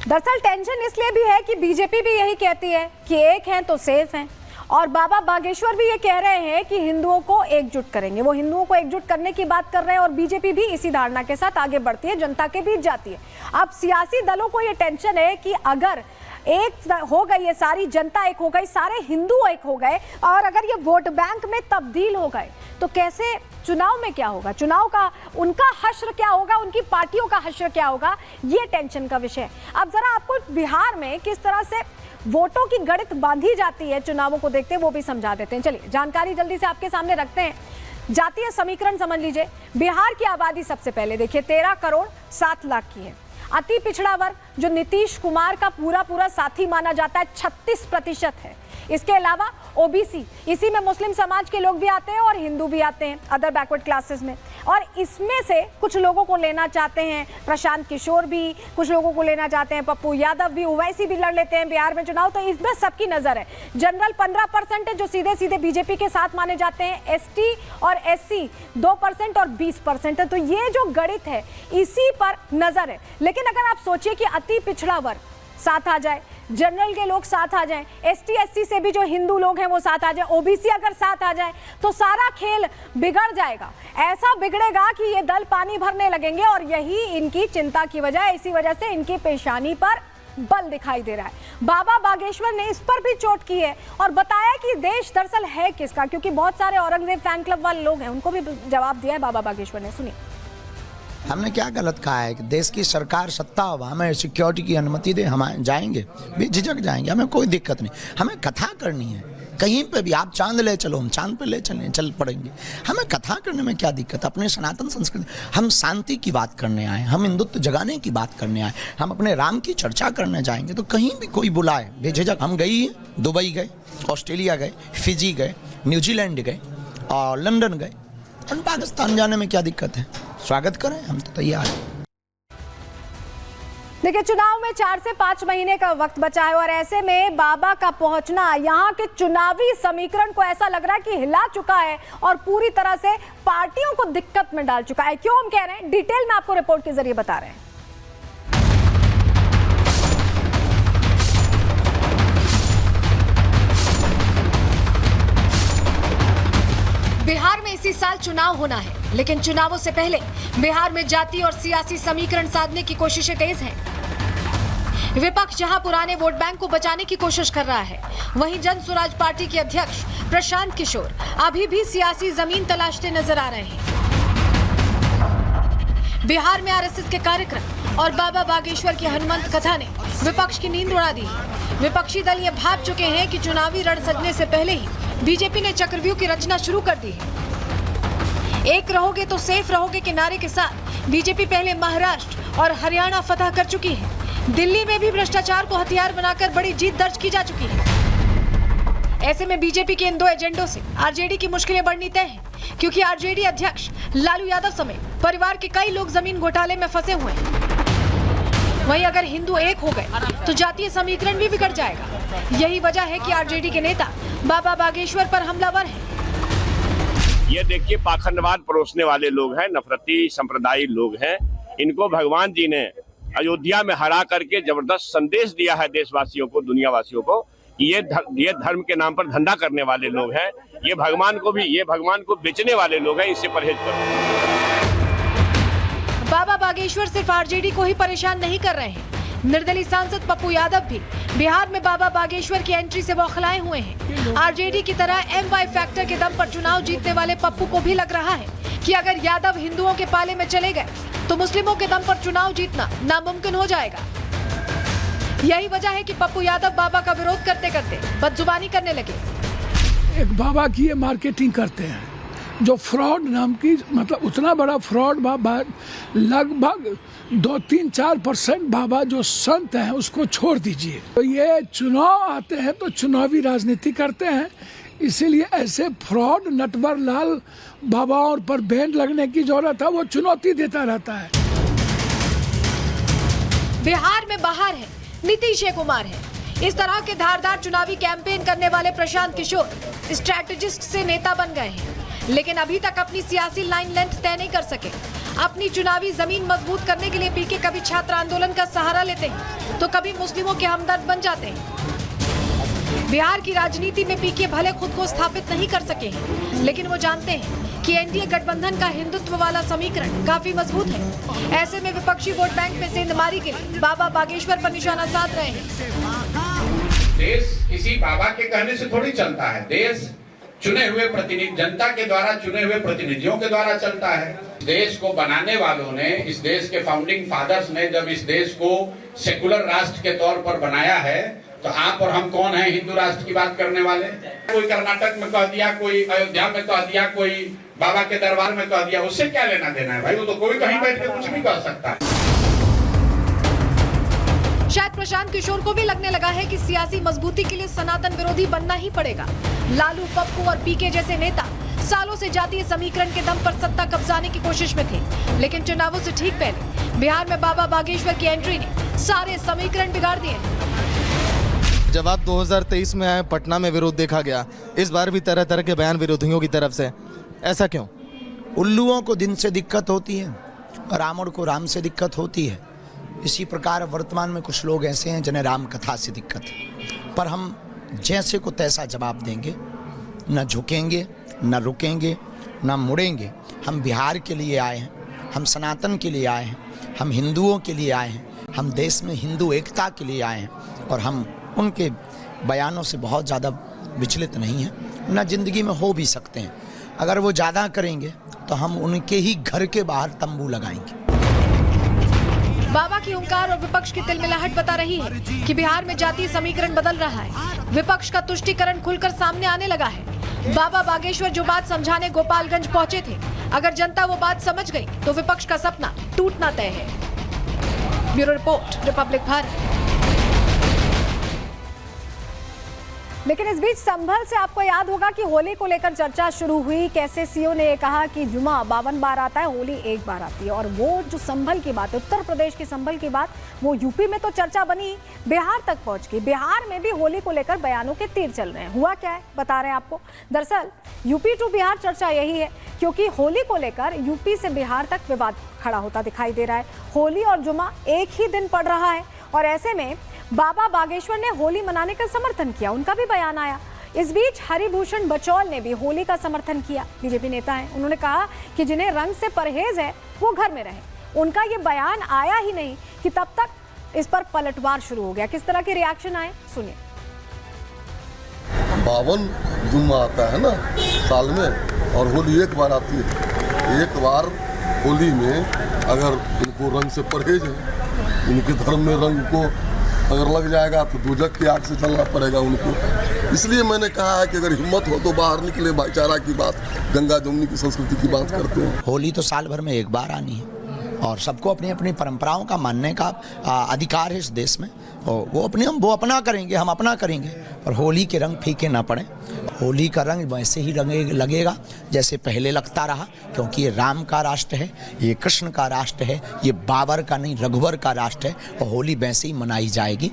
दरअसल टेंशन इसलिए भी है कि बीजेपी भी यही कहती है कि एक हैं तो सेफ हैं, और बाबा बागेश्वर भी ये कह रहे हैं कि हिंदुओं को एकजुट करेंगे। वो हिंदुओं को एकजुट करने की बात कर रहे हैं और बीजेपी भी इसी धारणा के साथ आगे बढ़ती है, जनता के बीच जाती है। अब सियासी दलों को ये टेंशन है कि अगर एक हो गई, ये सारी जनता एक हो गई, सारे हिंदू एक हो गए, और अगर ये वोट बैंक में तब्दील हो गए तो कैसे चुनाव में क्या होगा, चुनाव का उनका हश्र क्या होगा, उनकी पार्टियों का हश्र क्या होगा, ये टेंशन का विषय है। अब जरा आपको बिहार में किस तरह से वोटों की गणित बांधी जाती है चुनावों को देखते हैं वो भी समझा देते हैं। चलिए जानकारी जल्दी से आपके सामने रखते हैं। जातीय समीकरण समझ लीजिए। बिहार की आबादी सबसे पहले देखिए 13 करोड़ 7 लाख की है। अति पिछड़ा वर्ग जो नीतीश कुमार का पूरा साथी माना जाता है 36% है। इसके अलावा ओबीसी, इसी में मुस्लिम समाज के लोग भी आते हैं और हिंदू भी आते हैं, अदर बैकवर्ड क्लासेस में। और इसमें से कुछ लोगों को लेना चाहते हैं प्रशांत किशोर भी, कुछ लोगों को लेना चाहते हैं पप्पू यादव भी, ओवैसी भी लड़ लेते हैं बिहार में चुनाव, तो इसमें सबकी नजर है। जनरल 15% है जो सीधे सीधे बीजेपी के साथ माने जाते हैं। एसटी और एससी 2% और 20% है। तो ये जो गणित है इसी पर नजर है। लेकिन अगर आप सोचिए कि अति पिछड़ा वर्ग साथ आ जाए, जनरल के लोग साथ आ जाएं, एसटी एससी से भी जो हिंदू लोग हैं वो साथ आ जाएं, ओबीसी अगर साथ आ जाएं तो सारा खेल बिगड़ जाएगा। ऐसा बिगड़ेगा कि ये दल पानी भरने लगेंगे और यही इनकी चिंता की वजह है। इसी वजह से इनकी पेशानी पर बल दिखाई दे रहा है। बाबा बागेश्वर ने इस पर भी चोट की है और बताया कि देश दरअसल है किसका, क्योंकि बहुत सारे औरंगजेब फैन क्लब वाले लोग हैं, उनको भी जवाब दिया है बाबा बागेश्वर ने। सुनिए। हमने क्या गलत कहा है कि देश की सरकार सत्ता हो, हमें सिक्योरिटी की अनुमति दे, हम जाएंगे, बेझिझक जाएंगे, हमें कोई दिक्कत नहीं। हमें कथा करनी है कहीं पे भी, आप चांद ले चलो, हम चांद पे ले चल पड़ेंगे। हमें कथा करने में क्या दिक्कत। अपने सनातन संस्कृति, हम शांति की बात करने आए, हम हिंदुत्व जगाने की बात करने आए, हम अपने राम की चर्चा करने जाएंगे तो कहीं भी कोई बुलाए बेझिझक। हम गई, दुबई गए, ऑस्ट्रेलिया गए, फिजी गए, न्यूजीलैंड गए और लंदन गए, और पाकिस्तान जाने में क्या दिक्कत है। स्वागत करें, हम तो तैयार हैं। देखिए चुनाव में 4 से 5 महीने का वक्त बचा है और ऐसे में बाबा का पहुंचना यहाँ के चुनावी समीकरण को ऐसा लग रहा है कि हिला चुका है और पूरी तरह से पार्टियों को दिक्कत में डाल चुका है। क्यों हम कह रहे हैं, डिटेल में आपको रिपोर्ट के जरिए बता रहे हैं। बिहार में इसी साल चुनाव होना है, लेकिन चुनावों से पहले बिहार में जाति और सियासी समीकरण साधने की कोशिशें तेज हैं। विपक्ष जहां पुराने वोट बैंक को बचाने की कोशिश कर रहा है, वहीं जन स्वराज पार्टी के अध्यक्ष प्रशांत किशोर अभी भी सियासी जमीन तलाशते नजर आ रहे हैं। बिहार में आरएसएस के कार्यक्रम और बाबा बागेश्वर की हनुमंत कथा ने विपक्ष की नींद उड़ा दी। विपक्षी दल ये भाप चुके हैं कि चुनावी रण सजने से पहले ही बीजेपी ने चक्रव्यूह की रचना शुरू कर दी है। एक रहोगे तो सेफ रहोगे के नारे के साथ बीजेपी पहले महाराष्ट्र और हरियाणा फतह कर चुकी है। दिल्ली में भी भ्रष्टाचार को हथियार बनाकर बड़ी जीत दर्ज की जा चुकी है। ऐसे में बीजेपी के इन दो एजेंडों से आरजेडी की मुश्किलें बढ़नी तय हैं, क्योंकि आरजेडी अध्यक्ष लालू यादव समेत परिवार के कई लोग जमीन घोटाले में फंसे हुए हैं। वहीं अगर हिंदू एक हो गए तो जातीय समीकरण भी बिगड़ जाएगा। यही वजह है कि आरजेडी के नेता बाबा बागेश्वर पर हमलावर हैं। ये देखिए पाखंडवाद परोसने वाले लोग हैं, नफरती संप्रदायी लोग हैं। इनको भगवान जी ने अयोध्या में हरा करके जबरदस्त संदेश दिया है देशवासियों को, दुनियावासियों को, कि ये धर्म के नाम पर धंधा करने वाले लोग हैं। ये भगवान को बेचने वाले लोग हैं, इससे परहेज करो। बाबा बागेश्वर सिर्फ आरजेडी को ही परेशान नहीं कर रहे हैं। निर्दलीय सांसद पप्पू यादव भी बिहार में बाबा बागेश्वर की एंट्री से बौखलाए हुए हैं। आरजेडी की तरह एमवाई फैक्टर के दम पर चुनाव जीतने वाले पप्पू को भी लग रहा है कि अगर यादव हिंदुओं के पाले में चले गए तो मुस्लिमों के दम पर चुनाव जीतना नामुमकिन हो जाएगा। यही वजह है कि पप्पू यादव बाबा का विरोध करते करते बदजुबानी करने लगे। एक बाबा की ये मार्केटिंग करते हैं जो फ्रॉड नाम की, मतलब उतना बड़ा फ्रॉड बाबा, लगभग 2-3-4% बाबा जो संत हैं उसको छोड़ दीजिए। तो ये चुनाव आते हैं तो चुनावी राजनीति करते हैं, इसीलिए ऐसे फ्रॉड नटवर लाल बाबाओं पर बैन लगने की जरूरत है। वो चुनौती देता रहता है। बिहार में बाहर है, नीतीश कुमार है। इस तरह के धारदार चुनावी कैंपेन करने वाले प्रशांत किशोर स्ट्रैटेजिस्ट से नेता बन गए हैं। लेकिन अभी तक अपनी सियासी लाइन लेंथ तय नहीं कर सके। अपनी चुनावी जमीन मजबूत करने के लिए पीके कभी छात्र आंदोलन का सहारा लेते हैं तो कभी मुस्लिमों के हमदर्द बन जाते हैं। बिहार की राजनीति में पीके भले खुद को स्थापित नहीं कर सके हैं, लेकिन वो जानते हैं कि एनडीए गठबंधन का हिंदुत्व वाला समीकरण काफी मजबूत है। ऐसे में विपक्षी वोट बैंक में सेंधमारी के लिए बाबा बागेश्वर पर निशाना साध रहे हैं। देश किसी बाबा के कहने से थोड़ी चलता है। देश चुने हुए प्रतिनिधि, जनता के द्वारा चुने हुए प्रतिनिधियों के द्वारा चलता है। देश को बनाने वालों ने, इस देश के फाउंडिंग फादर्स ने जब इस देश को सेकुलर राष्ट्र के तौर पर बनाया है, तो आप और हम कौन है हिंदू राष्ट्र की बात करने वाले? कोई कर्नाटक में कह दिया, कोई अयोध्या में कह दिया, कोई बाबा के दरबार में कह दिया, उससे क्या लेना देना है भाई? वो तो कोई कहीं बैठ के कुछ भी कह सकता है। शायद प्रशांत किशोर को भी लगने लगा है कि सियासी मजबूती के लिए सनातन विरोधी बनना ही पड़ेगा। लालू, पप्पू और पीके जैसे नेता सालों से जातीय समीकरण के दम पर सत्ता कब्जाने की कोशिश में थे, लेकिन चुनावों से ठीक पहले बिहार में बाबा बागेश्वर की एंट्री ने सारे समीकरण बिगाड़ दिए। जब आप 2023 में आए, पटना में विरोध देखा गया, इस बार भी तरह तरह के बयान विरोधियों की तरफ से, ऐसा क्यों? उल्लुओं को दिन से दिक्कत होती है, रावण को राम से दिक्कत होती है। इसी प्रकार वर्तमान में कुछ लोग ऐसे हैं जिन्हें राम कथा से दिक्कत है, पर हम जैसे को तैसा जवाब देंगे, न झुकेंगे, न रुकेंगे, न मुड़ेंगे। हम बिहार के लिए आए हैं, हम सनातन के लिए आए हैं, हम हिंदुओं के लिए आए हैं, हम देश में हिंदू एकता के लिए आए हैं, और हम उनके बयानों से बहुत ज़्यादा विचलित नहीं हैं, न जिंदगी में हो भी सकते हैं। अगर वो ज़्यादा करेंगे तो हम उनके ही घर के बाहर तंबू लगाएंगे। बाबा की हुंकार और विपक्ष की तिलमिलाहट बता रही है कि बिहार में जातीय समीकरण बदल रहा है। विपक्ष का तुष्टीकरण खुलकर सामने आने लगा है। बाबा बागेश्वर जो बात समझाने गोपालगंज पहुंचे थे, अगर जनता वो बात समझ गई तो विपक्ष का सपना टूटना तय है। Bureau report, Republic Bharat. लेकिन इस बीच संभल से आपको याद होगा कि होली को लेकर चर्चा शुरू हुई। कैसे सीओ ने कहा कि जुमा 52 बार आता है, होली एक बार आती है। और वो जो संभल की बात, उत्तर प्रदेश की संभल की बात, वो यूपी में तो चर्चा बनी, बिहार तक पहुंच गई। बिहार में भी होली को लेकर बयानों के तीर चल रहे हैं। हुआ क्या है बता रहे हैं आपको। दरअसल यूपी टू बिहार चर्चा यही है, क्योंकि होली को लेकर यूपी से बिहार तक विवाद खड़ा होता दिखाई दे रहा है। होली और जुमा एक ही दिन पड़ रहा है, और ऐसे में बाबा बागेश्वर ने होली मनाने का समर्थन किया, उनका भी बयान आया। इस बीच हरिभूषण बचौल ने भी होली का समर्थन किया, बीजेपी नेता हैं। उन्होंने कहा कि जिन्हें रंग से परहेज है वो घर में रहे। उनका ये बयान आया ही नहीं कि तब तक इस पर पलटवार शुरू हो गया। किस तरह के रिएक्शन आए, सुनिए। 52 जुम्मा आता है ना साल में, और होली एक बार आती है। एक बार होली में अगर उनको रंग से परहेज है, उनके धर्म में रंग को अगर लग जाएगा तो दूजक की आग से चलना पड़ेगा उनको। इसलिए मैंने कहा है कि अगर हिम्मत हो तो बाहर निकले, भाईचारा की बात, गंगा जमुनी की संस्कृति की बात करते हैं। होली तो साल भर में एक बार आनी है, और सबको अपनी अपनी परंपराओं का मानने का अधिकार है इस देश में। और वो अपना करेंगे, हम अपना करेंगे, और होली के रंग फीके ना पड़े। होली का रंग वैसे ही लगेगा जैसे पहले लगता रहा, क्योंकि ये राम का राष्ट्र है, ये कृष्ण का राष्ट्र है, ये बाबर का नहीं रघुवर का राष्ट्र है, और होली वैसे ही मनाई जाएगी।